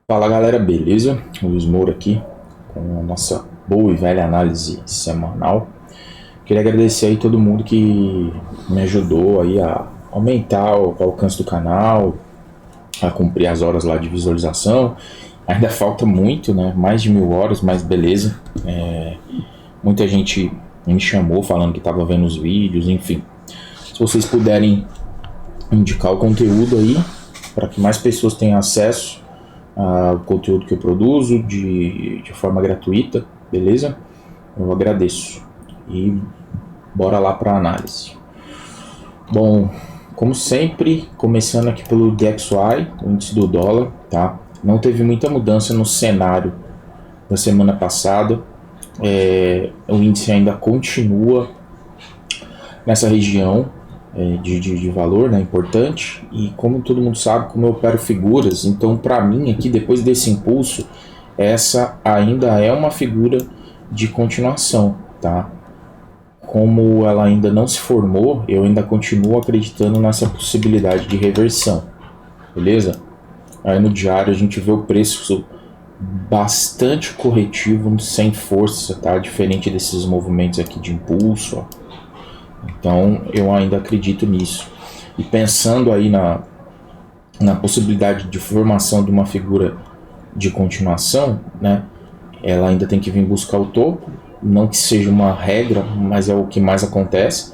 Fala galera, beleza? Luiz Moura aqui com a nossa boa e velha análise semanal. Queria agradecer aí todo mundo que me ajudou aí a aumentar o alcance do canal, a cumprir as horas lá de visualização. Ainda falta muito, né? Mais de 1.000 horas, mas beleza. Muita gente me chamou falando que estava vendo os vídeos, enfim. Se vocês puderem indicar o conteúdo aí para que mais pessoas tenham acesso ao conteúdo que eu produzo de forma gratuita, beleza? Eu agradeço. E bora lá para a análise. Bom, como sempre, começando aqui pelo DXY, o índice do dólar, tá? Não teve muita mudança no cenário da semana passada. O índice ainda continua nessa região de valor, né, importante. E como todo mundo sabe, como eu opero figuras, então para mim aqui, depois desse impulso, essa ainda é uma figura de continuação, tá? Como ela ainda não se formou, eu ainda continuo acreditando nessa possibilidade de reversão, beleza? Aí no diário a gente vê o preço bastante corretivo, sem força, tá? Diferente desses movimentos aqui de impulso, ó. Então eu ainda acredito nisso. E pensando aí na possibilidade de formação de uma figura de continuação, né? Ela ainda tem que vir buscar o topo, não que seja uma regra, mas é o que mais acontece.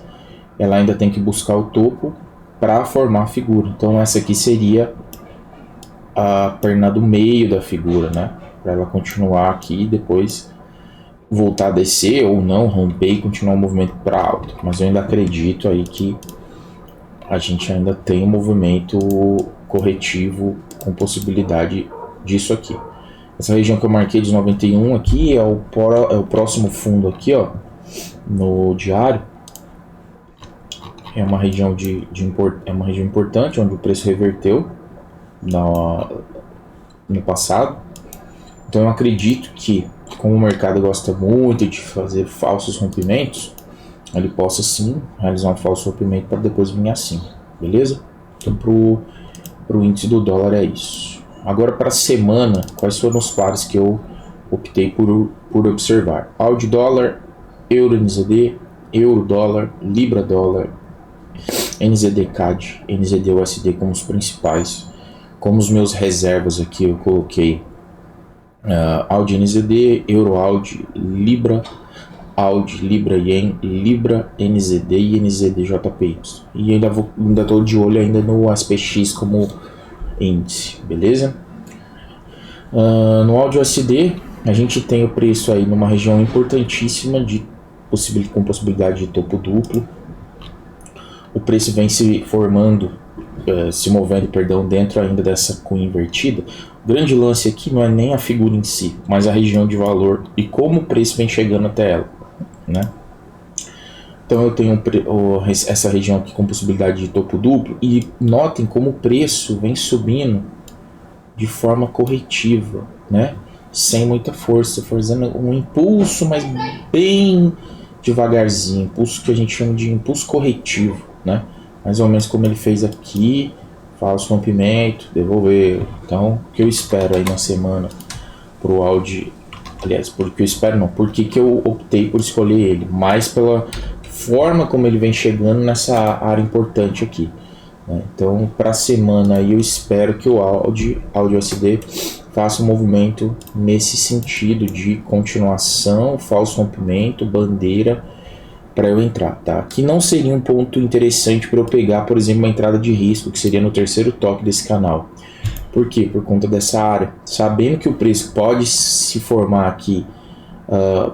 Ela ainda tem que buscar o topo para formar a figura. Então essa aqui seria a perna do meio da figura, né? Para ela continuar aqui e depois voltar a descer ou não, romper e continuar o movimento para alto. Mas eu ainda acredito aí que a gente ainda tem um movimento corretivo com possibilidade disso aqui. Essa região que eu marquei dos 91 aqui é o próximo fundo aqui, ó, no diário. É uma região é uma região importante onde o preço reverteu no passado. Então eu acredito que, como o mercado gosta muito de fazer falsos rompimentos, ele possa sim realizar um falso rompimento para depois vir assim, beleza? Então pro índice do dólar é isso. Agora para a semana, quais foram os pares que eu optei por observar? AUD dólar, euro NZD, euro dólar, libra dólar, NZD CAD, NZD USD como os principais. Como os meus reservas aqui eu coloquei AUD NZD, euro AUD, libra AUD, libra yen, libra NZD e NZD JPY. E ainda estou de olho ainda no SPX como índice, beleza? No AUD USD a gente tem o preço aí numa região importantíssima com possibilidade de topo duplo. O preço vem se formando, se movendo, perdão, dentro ainda dessa cunha invertida. O grande lance aqui não é nem a figura em si, mas a região de valor e como o preço vem chegando até ela, né? Então eu tenho essa região aqui com possibilidade de topo duplo e notem como o preço vem subindo de forma corretiva, né? Sem muita força, fazendo um impulso, mas bem devagarzinho, impulso que a gente chama de impulso corretivo, né? Mais ou menos como ele fez aqui, falso rompimento, devolver. Então, o que eu espero aí na semana pro AUD, aliás, porque eu espero não, porque que eu optei por escolher ele, mais pela forma como ele vem chegando nessa área importante aqui. Então, para a semana eu espero que o AUD USD faça um movimento nesse sentido de continuação, falso rompimento, bandeira para eu entrar, tá? Que não seria um ponto interessante para eu pegar, por exemplo, uma entrada de risco, que seria no terceiro toque desse canal. Por quê? Por conta dessa área. Sabendo que o preço pode se formar aqui,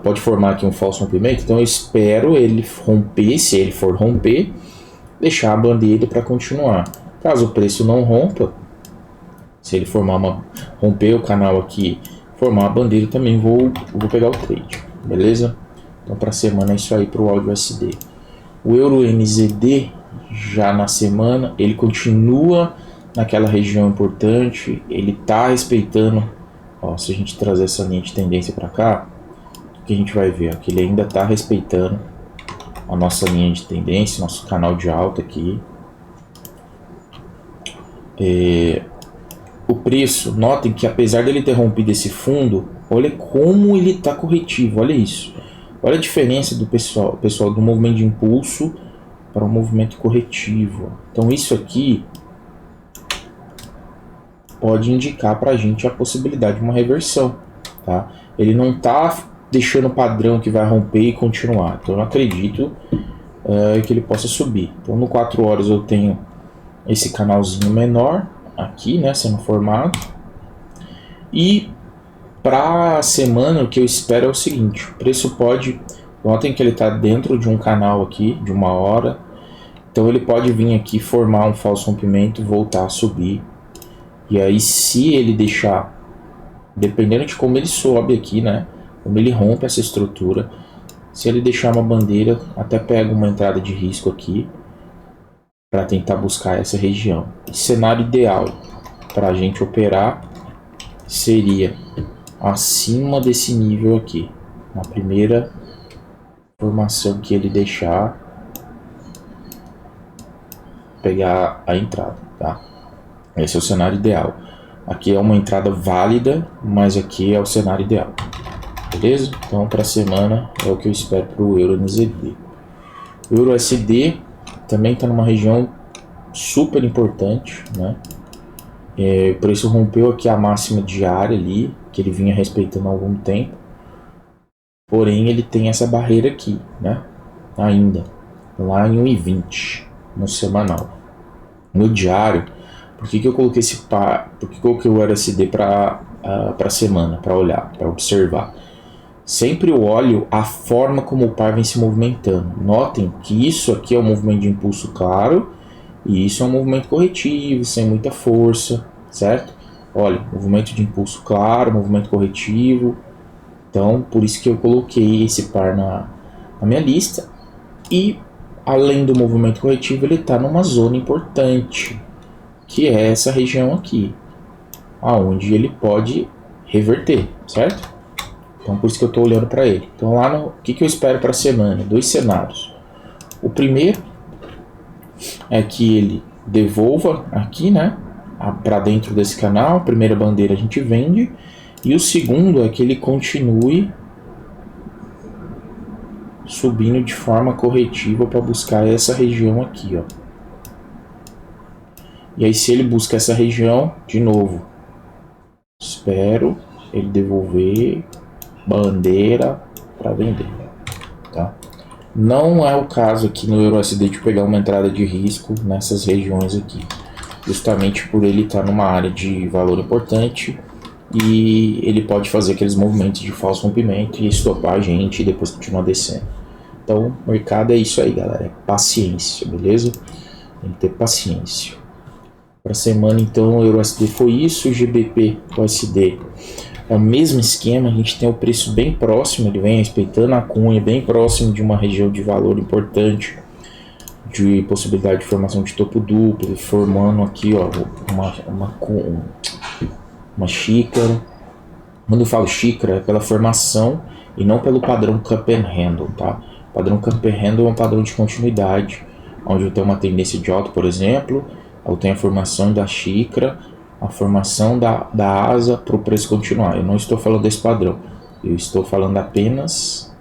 pode formar aqui um falso rompimento, então eu espero ele romper, se ele for romper, deixar a bandeira para continuar. Caso o preço não rompa, se ele romper o canal aqui, formar a bandeira, também vou pegar o trade, beleza? Então para a semana é isso aí para o AUD USD. O euro NZD já na semana ele continua naquela região importante, ele está respeitando. Ó, se a gente trazer essa linha de tendência para cá, o que a gente vai ver? Ó, que ele ainda está respeitando a nossa linha de tendência, nosso canal de alta aqui. o preço, notem que apesar dele ter rompido esse fundo, olha como ele está corretivo, olha isso. Olha a diferença do pessoal do movimento de impulso para o movimento corretivo. Então isso aqui pode indicar para a gente a possibilidade de uma reversão, tá? Ele não está deixando o padrão que vai romper e continuar. Então eu acredito que ele possa subir. Então no 4 horas eu tenho esse canalzinho menor aqui, né, sendo formado. E para a semana o que eu espero é o seguinte: o preço pode, notem que ele está dentro de um canal aqui de 1 hora, então ele pode vir aqui formar um falso rompimento, voltar a subir. E aí se ele deixar, dependendo de como ele sobe aqui, né, como ele rompe essa estrutura, se ele deixar uma bandeira, até pega uma entrada de risco aqui para tentar buscar essa região. O cenário ideal para a gente operar seria acima desse nível aqui, na primeira formação que ele deixar, pegar a entrada, tá? Esse é o cenário ideal. Aqui é uma entrada válida, mas aqui é o cenário ideal. Beleza? Então para a semana é o que eu espero para o Euro NZD. O Euro USD também está numa região super importante, né? O preço rompeu aqui a máxima diária ali, que ele vinha respeitando há algum tempo. Porém ele tem essa barreira aqui, né? Ainda lá em 1,20 no semanal. No diário, por que eu coloquei esse par? Por que eu coloquei o USD para a semana, para olhar, para observar? Sempre eu olho a forma como o par vem se movimentando. Notem que isso aqui é um movimento de impulso claro e isso é um movimento corretivo, sem muita força, certo? Olha, movimento de impulso claro, movimento corretivo. Então, por isso que eu coloquei esse par na minha lista. E, além do movimento corretivo, ele está numa zona importante, que é essa região aqui, aonde ele pode reverter, certo? Então por isso que eu estou olhando para ele. Então lá no que eu espero para a semana? 2 cenários. O primeiro é que ele devolva aqui, né, para dentro desse canal. A primeira bandeira a gente vende. E o segundo é que ele continue subindo de forma corretiva para buscar essa região aqui, ó. E aí se ele busca essa região, de novo, espero ele devolver bandeira para vender, tá? Não é o caso aqui no EURUSD de pegar uma entrada de risco nessas regiões aqui, justamente por ele estar numa área de valor importante e ele pode fazer aqueles movimentos de falso rompimento e estopar a gente e depois continuar descendo. Então, o mercado é isso aí, galera, é paciência, beleza? Tem que ter paciência. Para a semana, então, o EURUSD foi isso, o GBP, o USD é o mesmo esquema, a gente tem o preço bem próximo, ele vem respeitando a cunha, bem próximo de uma região de valor importante, de possibilidade de formação de topo duplo, formando aqui, ó, uma xícara. Quando eu falo xícara, é pela formação e não pelo padrão Cup and Handle, tá? O padrão Cup and Handle é um padrão de continuidade, onde eu tenho uma tendência de alta, por exemplo, eu tenho a formação da xícara, a formação da asa para o preço continuar. Eu não estou falando desse padrão, eu estou falando apenas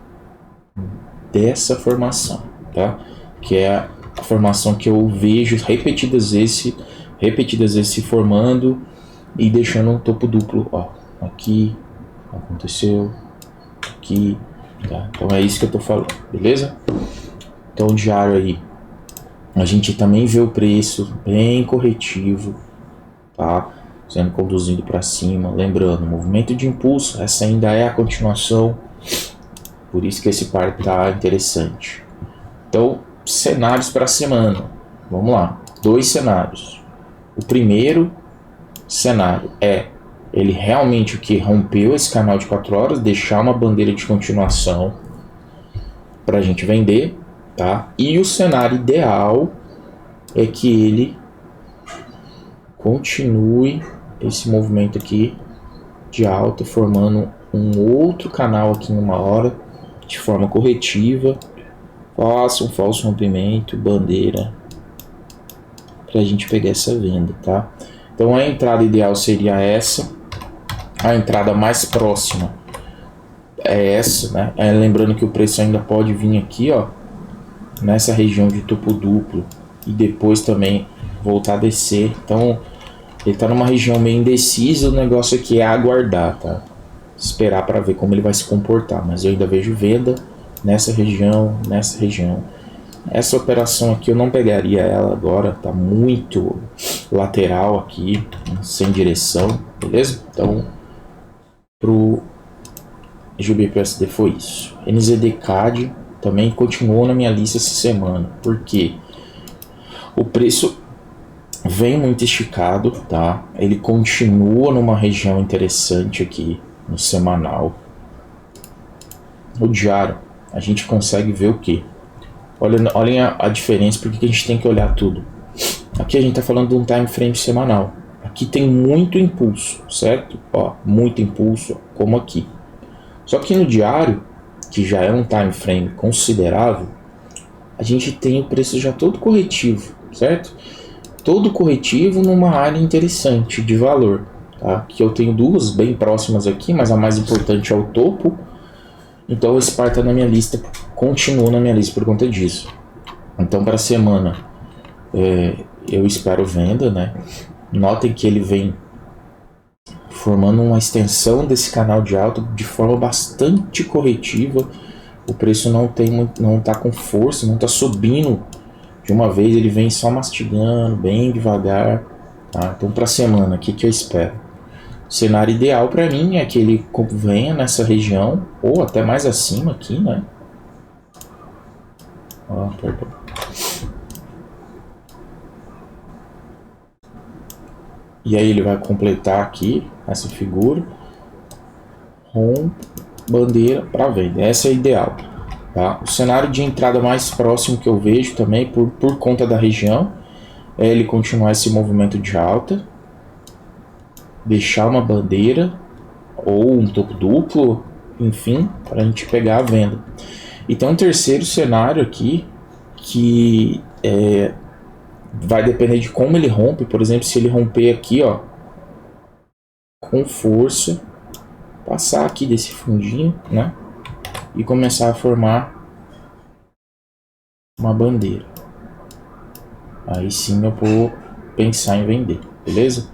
dessa formação, tá? Que é a formação que eu vejo repetidas vezes se formando e deixando um topo duplo, ó, aqui aconteceu, aqui, tá? Então é isso que eu estou falando, beleza? Então o diário aí, a gente também vê o preço bem corretivo, tá? Sendo conduzido para cima. Lembrando, movimento de impulso, essa ainda é a continuação, por isso que esse par tá interessante. Então, cenários para a semana, vamos lá, 2 cenários. O primeiro cenário é ele realmente o que rompeu esse canal de 4 horas, deixar uma bandeira de continuação para a gente vender, tá? E o cenário ideal é que ele continue esse movimento aqui de alta, formando um outro canal aqui em 1 hora, de forma corretiva, faça um falso rompimento, bandeira, para a gente pegar essa venda, tá? Então a entrada ideal seria essa, a entrada mais próxima é essa, né? Lembrando que o preço ainda pode vir aqui, ó, nessa região de topo duplo e depois também voltar a descer. Então ele tá numa região meio indecisa, o negócio aqui é aguardar, tá? Esperar para ver como ele vai se comportar, mas eu ainda vejo venda nessa região, nessa região. Essa operação aqui eu não pegaria ela agora, tá muito lateral aqui, sem direção, beleza? Então, pro GBPUSD foi isso. NZD CAD também continuou na minha lista essa semana, porque o preço vem muito esticado, tá? Ele continua numa região interessante aqui no semanal. No diário, a gente consegue ver o que? Olhem a diferença, porque a gente tem que olhar tudo. Aqui a gente está falando de um time frame semanal. Aqui tem muito impulso, certo? Ó, muito impulso, como aqui. Só que no diário, que já é um time frame considerável, a gente tem o preço já todo corretivo, certo? Todo corretivo numa área interessante de valor, tá? Que eu tenho duas bem próximas aqui, mas a mais importante é o topo. Então o SPAR está na minha lista, continua na minha lista por conta disso. Então para a semana eu espero venda, né? Notem que ele vem formando uma extensão desse canal de alta de forma bastante corretiva. O preço não está com força, não está subindo de uma vez, ele vem só mastigando, bem devagar. Tá? Então para a semana, o que eu espero? O cenário ideal para mim é que ele venha nessa região, ou até mais acima aqui, né? Ó, perdão. E aí ele vai completar aqui essa figura, bandeira para venda. Essa é a ideal. Tá? O cenário de entrada mais próximo que eu vejo também, por conta da região, é ele continuar esse movimento de alta, deixar uma bandeira ou um topo duplo, enfim, para a gente pegar a venda. E tem um terceiro cenário aqui que vai depender de como ele rompe. Por exemplo, se ele romper aqui, ó, com força, passar aqui desse fundinho, né, e começar a formar uma bandeira, aí sim eu vou pensar em vender, beleza?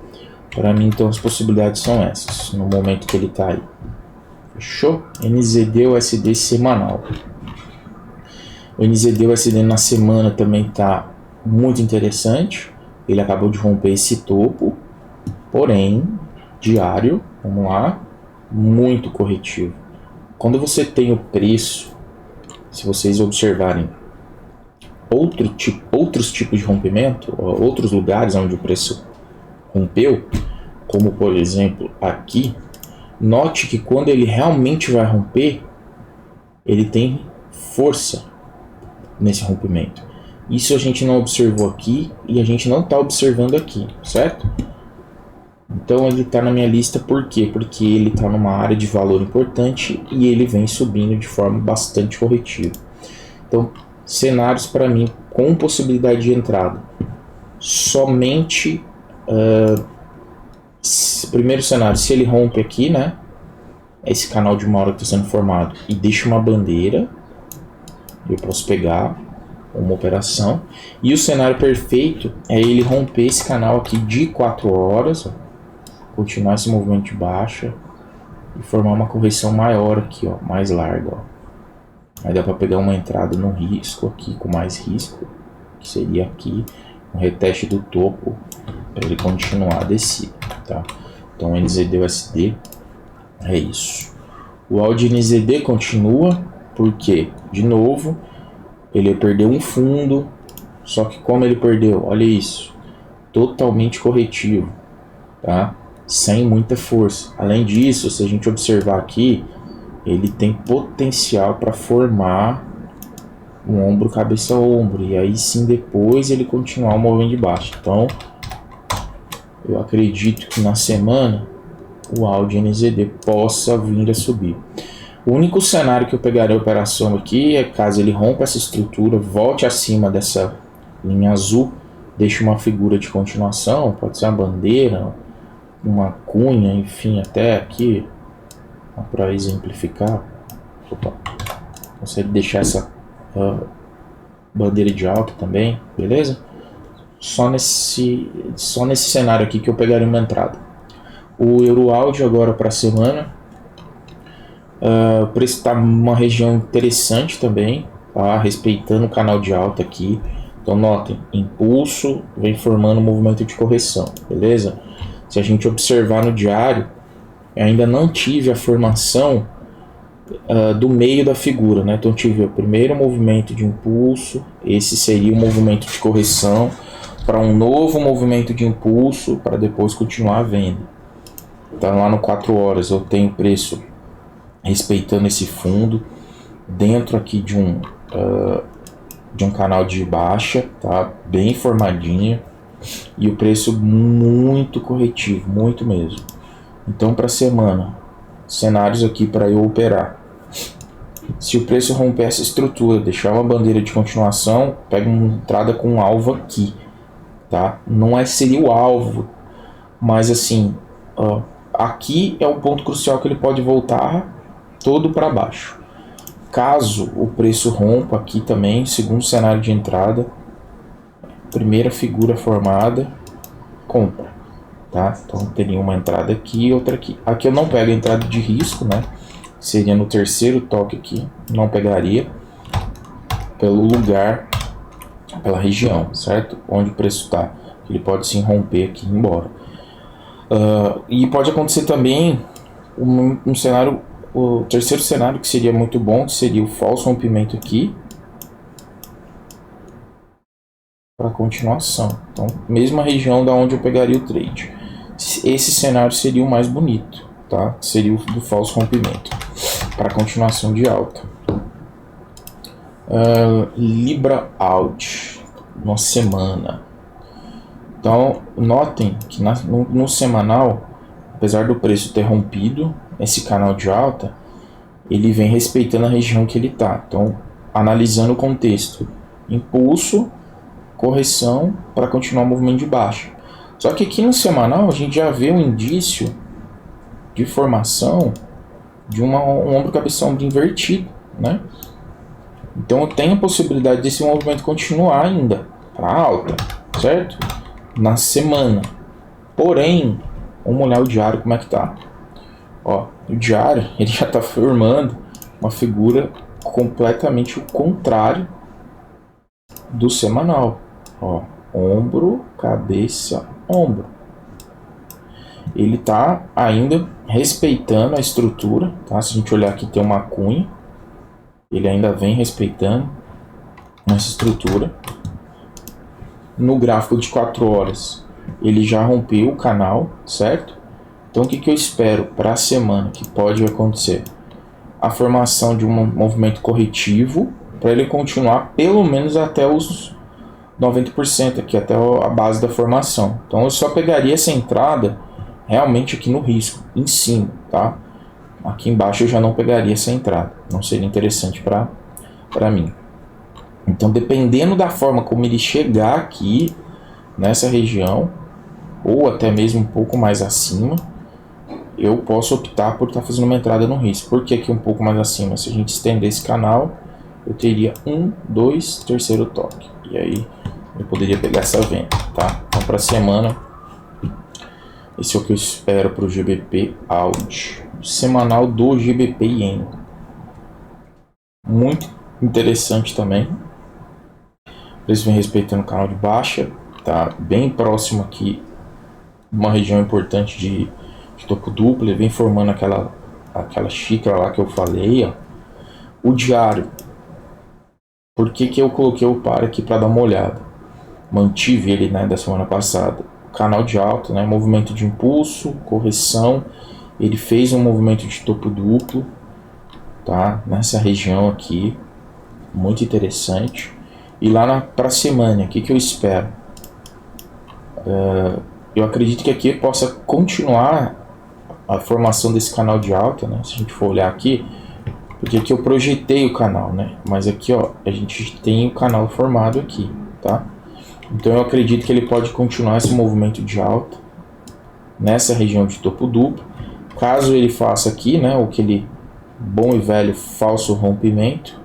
Para mim, então, as possibilidades são essas, no momento que ele está aí. Fechou? NZD/USD semanal. O NZD/USD na semana também está muito interessante. Ele acabou de romper esse topo, porém, diário, vamos lá, muito corretivo. Quando você tem o preço, se vocês observarem outros tipos de rompimento, outros lugares onde o preço rompeu, como por exemplo aqui, note que quando ele realmente vai romper, ele tem força nesse rompimento. Isso a gente não observou aqui e a gente não está observando aqui, certo? Então ele está na minha lista por quê? Porque ele está numa área de valor importante e ele vem subindo de forma bastante corretiva. Então, cenários para mim com possibilidade de entrada. Somente primeiro cenário, se ele rompe aqui, né? Esse canal de uma hora que está sendo formado e deixa uma bandeira, eu posso pegar uma operação. E o cenário perfeito é ele romper esse canal aqui de 4 horas, ó, continuar esse movimento de baixa e formar uma correção maior aqui, ó, mais larga, ó. Aí dá para pegar uma entrada no risco aqui, com mais risco, que seria aqui, um reteste do topo para ele continuar a descida, tá? Então NZD/USD é isso. O AUD NZD continua, porque, de novo, ele perdeu um fundo, só que como ele perdeu, olha isso, totalmente corretivo, tá? Sem muita força. Além disso, se a gente observar aqui, ele tem potencial para formar um ombro, cabeça, ombro, e aí sim depois ele continuar o movimento de baixo. Então, eu acredito que na semana o AUD NZD possa vir a subir. O único cenário que eu pegarei a operação aqui é caso ele rompa essa estrutura, volte acima dessa linha azul deixa uma figura de continuação, pode ser uma bandeira, uma cunha, enfim, até aqui, para exemplificar. Opa, você deixar essa bandeira de alta também, beleza? Só nesse cenário aqui que eu pegaria uma entrada. O Euroaudio agora para a semana, o preço está numa região interessante também, tá? Respeitando o canal de alta aqui. Então notem, impulso vem formando um movimento de correção, beleza? Se a gente observar no diário, eu ainda não tive a formação do meio da figura, né? Então tive o primeiro movimento de impulso, esse seria o movimento de correção, para um novo movimento de impulso, para depois continuar a venda. Então lá no 4 horas eu tenho preço respeitando esse fundo, dentro aqui de um canal de baixa, tá? Bem formadinho, e o preço muito corretivo, muito mesmo. Então para a semana, cenários aqui para eu operar. Se o preço romper essa estrutura, deixar uma bandeira de continuação, pega uma entrada com um alvo aqui, tá? Não seria o alvo, mas assim, aqui é o ponto crucial que ele pode voltar todo para baixo. Caso o preço rompa aqui também, segundo cenário de entrada, primeira figura formada, compra, tá? Então teria uma entrada aqui e outra aqui. Aqui eu não pego a entrada de risco, né? Seria no terceiro toque aqui, não pegaria pelo lugar, pela região, certo? Onde o preço está. Ele pode sim romper aqui e ir embora. E pode acontecer também um cenário, o terceiro cenário que seria muito bom, que seria o falso rompimento aqui para continuação. Então, mesma região da onde eu pegaria o trade. Esse cenário seria o mais bonito, tá? Seria o do falso rompimento para continuação de alta. Libra Out na semana. Então notem que no semanal, apesar do preço ter rompido esse canal de alta, ele vem respeitando a região que ele está. Então, analisando o contexto, impulso, correção para continuar o movimento de baixa. Só que aqui no semanal a gente já vê um indício de formação de um ombro cabeça ombro invertido, né? Então eu tenho a possibilidade desse movimento continuar ainda para alta, certo? Na semana. Porém, vamos olhar o diário como é que tá. Ó, o diário ele já está formando uma figura completamente o contrário do semanal. Ó, ombro, cabeça, ombro. Ele está ainda respeitando a estrutura, tá? Se a gente olhar aqui tem uma cunha, ele ainda vem respeitando essa estrutura. No gráfico de 4 horas, ele já rompeu o canal, certo? Então o que eu espero para a semana que pode acontecer? A formação de um movimento corretivo para ele continuar pelo menos até os 90% aqui, até a base da formação. Então eu só pegaria essa entrada realmente aqui no risco, em cima, tá? Aqui embaixo eu já não pegaria essa entrada, não seria interessante para mim. Então, dependendo da forma como ele chegar aqui nessa região, ou até mesmo um pouco mais acima, eu posso optar por estar fazendo uma entrada no risco. Por que aqui um pouco mais acima? Se a gente estender esse canal, eu teria 1, 2, terceiro toque. E aí eu poderia pegar essa venda, tá? Então, para a semana, esse é o que eu espero para o GBP AUD. Semanal do GBP Yen. Muito interessante também. Eles vêm respeitando o canal de baixa. Tá bem próximo aqui. Uma região importante de topo duplo. Ele vem formando aquela xícara lá que eu falei. Ó. O diário. Por que eu coloquei o par aqui para dar uma olhada? Mantive ele, né, da semana passada. Canal de alta, né, movimento de impulso, correção. Ele fez um movimento de topo duplo, tá? Nessa região aqui, muito interessante. E lá para a semana, o que eu espero? Eu acredito que aqui possa continuar a formação desse canal de alta, né? Se a gente for olhar aqui, porque aqui eu projetei o canal, né? Mas aqui, ó, a gente tem o canal formado aqui, tá? Então eu acredito que ele pode continuar esse movimento de alta nessa região de topo duplo. Caso ele faça aqui, né, aquele bom e velho falso rompimento,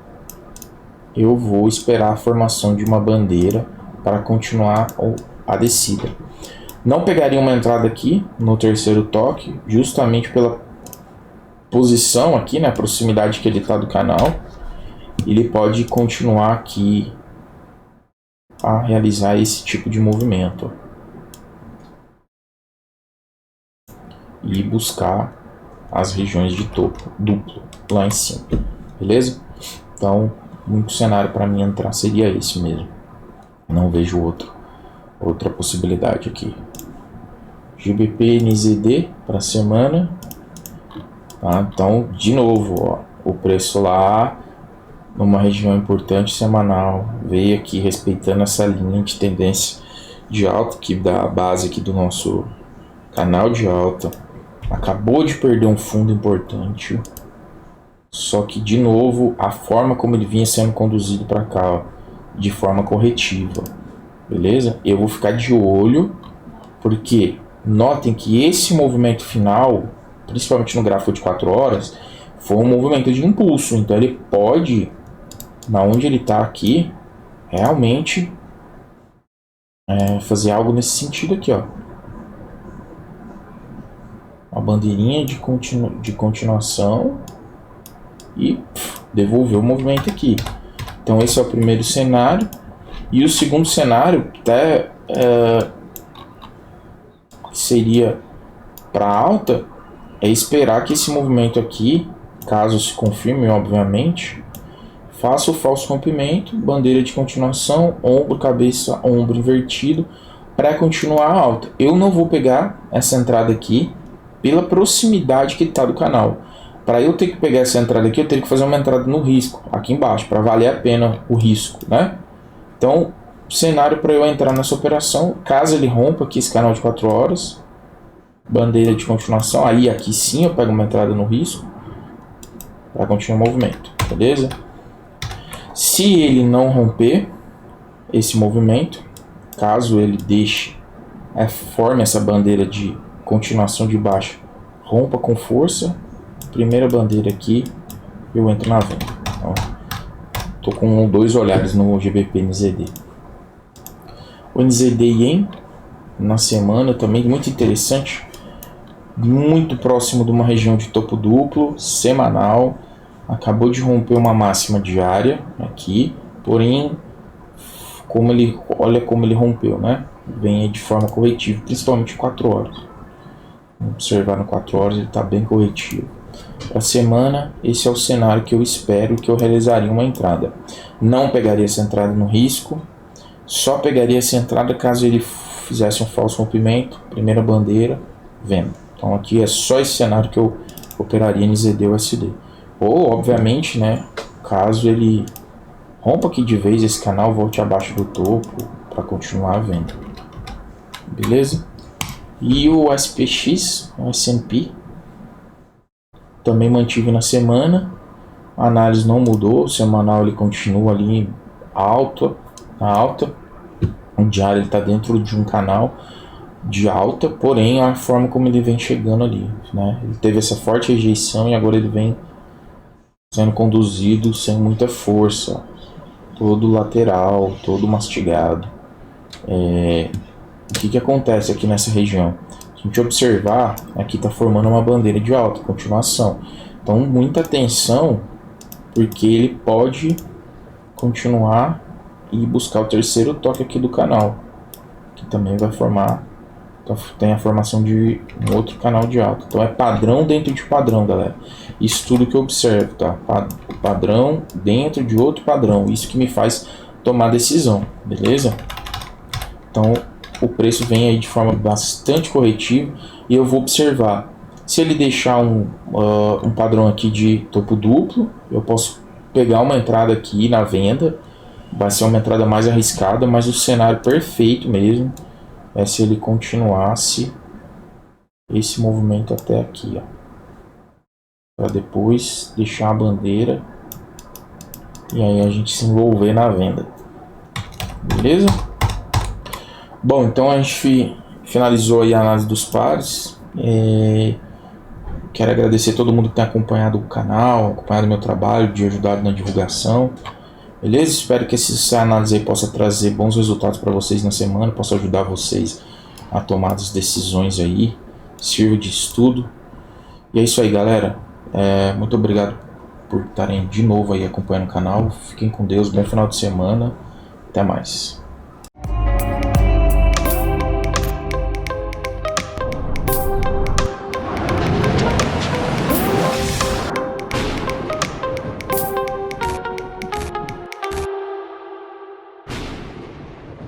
eu vou esperar a formação de uma bandeira para continuar a descida. Não pegaria uma entrada aqui no terceiro toque, justamente pela posição aqui, né, a proximidade que ele está do canal. Ele pode continuar aqui a realizar esse tipo de movimento e buscar as regiões de topo duplo lá em cima, beleza? Então, o único cenário para mim entrar seria esse mesmo. Não vejo outra possibilidade aqui. GBP NZD para semana, tá? Então, de novo, ó, o preço lá numa região importante semanal veio aqui respeitando essa linha de tendência de alta que dá a base aqui do nosso canal de alta. Acabou de perder um fundo importante, só que de novo a forma como ele vinha sendo conduzido para cá, ó, de forma corretiva, beleza? Eu vou ficar de olho, porque notem que esse movimento final, principalmente no gráfico de 4 horas, foi um movimento de impulso. Então ele pode, na onde ele está aqui, realmente fazer algo nesse sentido aqui, ó. Uma bandeirinha de continuação e devolver o movimento aqui. Então esse é o primeiro cenário. E o segundo cenário até seria para alta, é esperar que esse movimento aqui, caso se confirme, obviamente, faça o falso rompimento, bandeira de continuação, ombro, cabeça, ombro invertido, para continuar a alta. Eu não vou pegar essa entrada aqui pela proximidade que está do canal. Para eu ter que pegar essa entrada aqui, eu teria que fazer uma entrada no risco, aqui embaixo, para valer a pena o risco, né? Então, cenário para eu entrar nessa operação, caso ele rompa aqui esse canal de 4 horas, bandeira de continuação, aí aqui sim eu pego uma entrada no risco, para continuar o movimento, beleza? Se ele não romper esse movimento, caso ele deixe, forme essa bandeira de continuação de baixo, rompa com força, primeira bandeira aqui, eu entro na venda. Então, tô com 2 olhares no GBP NZD. O NZD Yen na semana também muito interessante, muito próximo de uma região de topo duplo, semanal, acabou de romper uma máxima diária aqui, porém, olha como ele rompeu, né? Vem de forma corretiva, principalmente 4 horas. Vamos observar no 4 horas, ele está bem corretivo. Para a semana, esse é o cenário que eu espero, que eu realizaria uma entrada. Não pegaria essa entrada no risco, só pegaria essa entrada caso ele fizesse um falso rompimento, primeira bandeira, venda. Então aqui é só esse cenário que eu operaria NZD USD. Ou, obviamente, né, caso ele rompa aqui de vez esse canal, volte abaixo do topo para continuar a venda. Beleza? E o SPX, o S&P, também mantive na semana. A análise não mudou, o semanal ele continua ali na alta. O diário ele está dentro de um canal de alta, porém a forma como ele vem chegando ali, né? Ele teve essa forte rejeição e agora ele vem sendo conduzido sem muita força, todo lateral, todo mastigado. O que acontece aqui nessa região? Se a gente observar, aqui está formando uma bandeira de alta, continuação. Então muita atenção, porque ele pode continuar e buscar o terceiro toque aqui do canal, que também vai formar, então tem a formação de um outro canal de alta. Então é padrão dentro de padrão, galera. Isso tudo que eu observo, tá? Padrão dentro de outro padrão. Isso que me faz tomar decisão, beleza? Então o preço vem aí de forma bastante corretiva e eu vou observar. Se ele deixar um padrão aqui de topo duplo, eu posso pegar uma entrada aqui na venda. Vai ser uma entrada mais arriscada, mas o cenário perfeito mesmo é se ele continuasse esse movimento até aqui, ó, para depois deixar a bandeira e aí a gente se envolver na venda, beleza? Bom, então a gente finalizou aí a análise dos pares. Quero agradecer a todo mundo que tem acompanhado o canal, acompanhado o meu trabalho, de ajudado na divulgação. Beleza? Espero que essa análise aí possa trazer bons resultados para vocês na semana, possa ajudar vocês a tomar as decisões aí, sirva de estudo. E é isso aí, galera. Muito obrigado por estarem de novo aí acompanhando o canal. Fiquem com Deus, bom final de semana. Até mais.